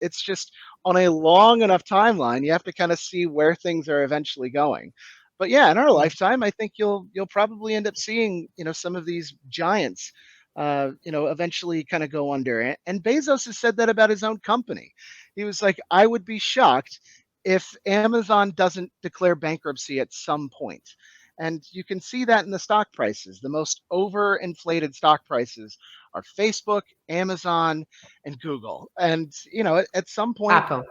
It's just on a long enough timeline, you have to kind of see where things are eventually going. But yeah, in our Yeah. lifetime, I think you'll probably end up seeing, some of these giants, eventually kind of go under. And Bezos has said that about his own company. He was like, I would be shocked if Amazon doesn't declare bankruptcy at some point. And you can see that in the stock prices. The most overinflated stock prices are Facebook, Amazon, and Google. And, at some point, Apple.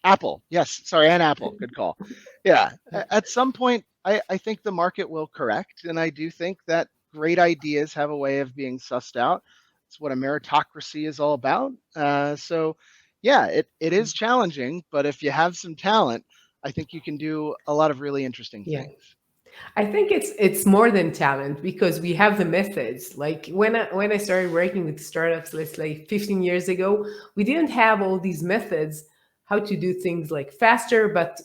Apple, yes, sorry, and Apple, good call. Yeah, at some point, I think the market will correct. And I do think that great ideas have a way of being sussed out. It's what a meritocracy is all about. So, yeah, it is challenging, but if you have some talent, I think you can do a lot of really interesting Yeah. things. I think it's more than talent because we have the methods. Like when I started working with startups, let's say 15 years ago, we didn't have all these methods how to do things like faster, but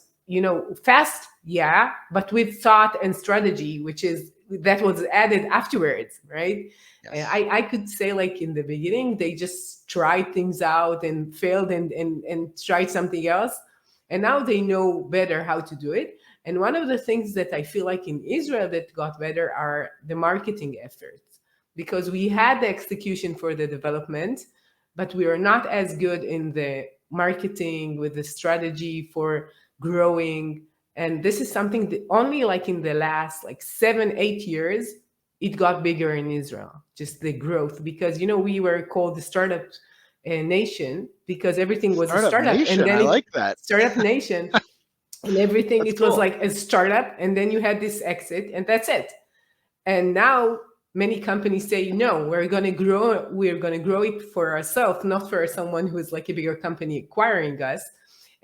fast, yeah, but with thought and strategy, which is that was added afterwards, right? And Yes. I could say like in the beginning, they just tried things out and failed and tried something else. And now they know better how to do it. And one of the things that I feel like in Israel that got better are the marketing efforts because we had the execution for the development, but we are not as good in the marketing with the strategy for growing. And this is something that only like in the last like 7, 8 years, it got bigger in Israel, just the growth, because, we were called the startup nation because everything was a Startup startup. And Nation, then I it like that. startup nation and everything, That's it was cool. like a startup, and then you had this exit and that's it. And now many companies say no, we're going to grow it for ourselves, not for someone who is like a bigger company acquiring us.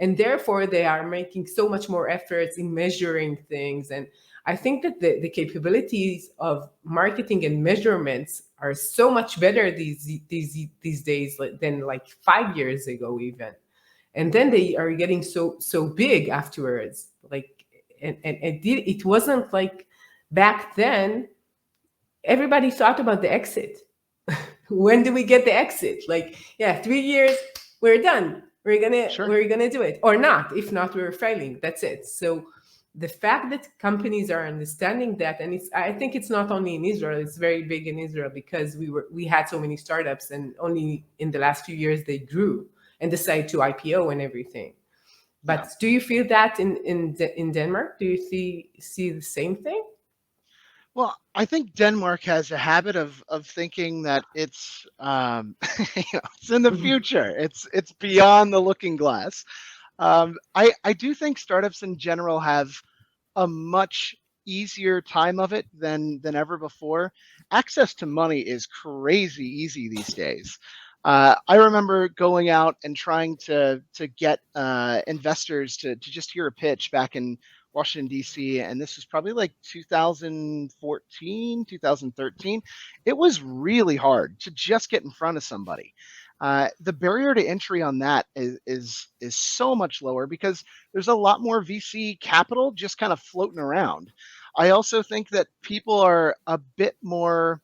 And therefore they are making so much more efforts in measuring things. And I think that the capabilities of marketing and measurements are so much better these days than like 5 years ago even. And then they are getting so big afterwards, like, and it wasn't like back then everybody thought about the exit. When do we get the exit? Like, yeah, 3 years, we're done, Sure. we're gonna do it or not. If not, we're failing, that's it. So the fact that companies are understanding that, and I think it's not only in Israel, it's very big in Israel because we had so many startups, and only in the last few years they grew and decided to IPO and everything. Yeah. But do you feel that in Denmark? Do you see the same thing? Well, I think Denmark has a habit of thinking that it's it's in the future. It's beyond the looking glass. I do think startups in general have a much easier time of it than ever before. Access to money is crazy easy these days. I remember going out and trying to get investors to just hear a pitch back in Washington D.C. and this was probably like 2014, 2013. It was really hard to just get in front of somebody. The barrier to entry on that is so much lower because there's a lot more VC capital just kind of floating around. I also think that people are a bit more.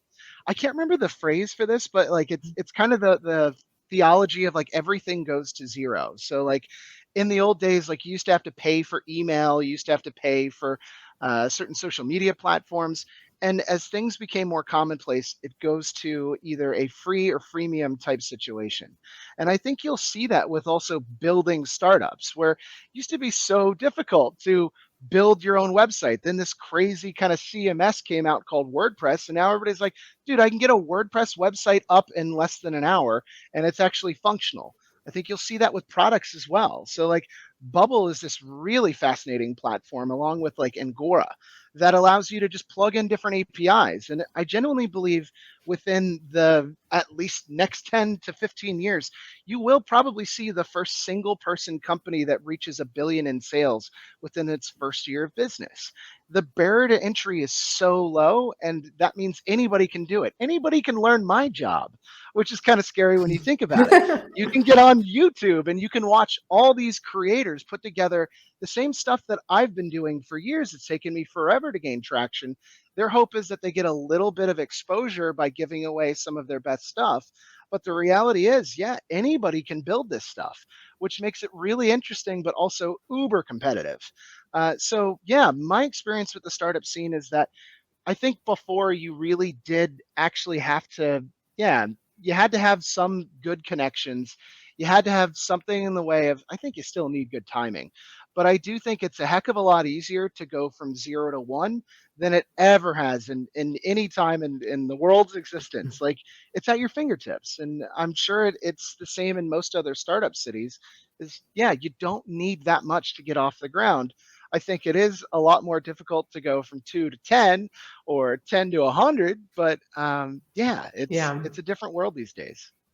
I can't remember the phrase for this, but like it's kind of the theology of like everything goes to zero. So like in the old days, like you used to have to pay for email, you used to have to pay for certain social media platforms. And as things became more commonplace, it goes to either a free or freemium type situation. And I think you'll see that with also building startups, where it used to be so difficult to build your own website. Then this crazy kind of CMS came out called WordPress. And now everybody's like, dude, I can get a WordPress website up in less than an hour and it's actually functional. I think you'll see that with products as well. So like Bubble is this really fascinating platform along with like Angora that allows you to just plug in different APIs. And I genuinely believe within the at least next 10 to 15 years, you will probably see the first single person company that reaches a billion in sales within its first year of business. The barrier to entry is so low, and that means anybody can do it. Anybody can learn my job, which is kind of scary when you think about it. You can get on YouTube and you can watch all these creators put together the same stuff that I've been doing for years. It's taken me forever to gain traction. Their hope is that they get a little bit of exposure by giving away some of their best stuff. But the reality is, yeah, anybody can build this stuff, which makes it really interesting, but also uber competitive. So, yeah, my experience with the startup scene is that I think before you really did actually have to, yeah, you had to have some good connections. You had to have something in the way of, I think you still need good timing. But I do think it's a heck of a lot easier to go from 0 to 1 than it ever has in any time in the world's existence. Like it's at your fingertips. And I'm sure it's the same in most other startup cities is, yeah, you don't need that much to get off the ground. I think it is a lot more difficult to go from 2 to 10 or 10 to 100. But yeah, Yeah. it's a different world these days.